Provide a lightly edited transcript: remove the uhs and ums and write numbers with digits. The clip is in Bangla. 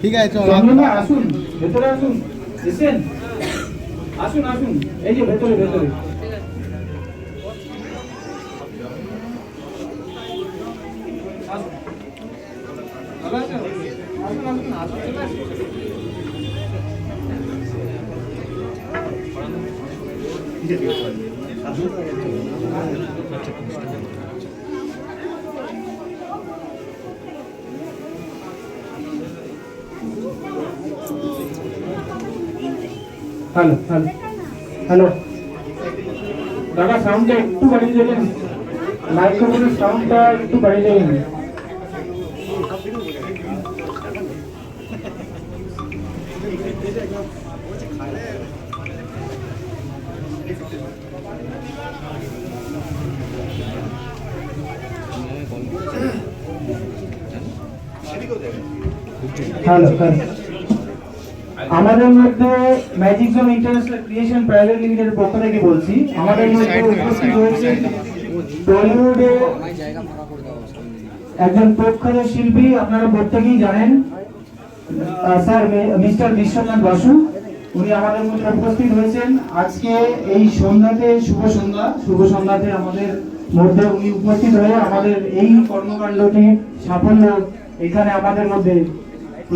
ঠিক আছে চলো আসুন ভেতরে আসুন এসেন আসুন আসুন এই যে ভেতরে ভেতরে হ্যালো হ্যালো হ্যালো দাদা সাউন্ডটা একটু বাড়িয়ে দেবেন মাইক্রোফোনের সাউন্ডটা একটু বাড়িয়ে দেবেন হ্যালো হ্যালো আমাদের মধ্যে magic zone international creation private লিমিটেডের পক্ষ থেকে বলছি আমাদের মধ্যে উপস্থিত রয়েছে টলিউডে একজন প্রখ্যাত শিল্পী আপনারা প্রত্যেকেই জানেন স্যার মিস্টার বিশ্বনাথ বসু উনি আমাদের মধ্যে উপস্থিত হয়েছেন আজকে এই সন্ধ্যাতে শুভ সন্ধ্যাতে আমাদের মধ্যে উনি উপস্থিত হয়ে আমাদের এই কর্মকাণ্ডটি সাফল্য এখানে আমাদের মধ্যে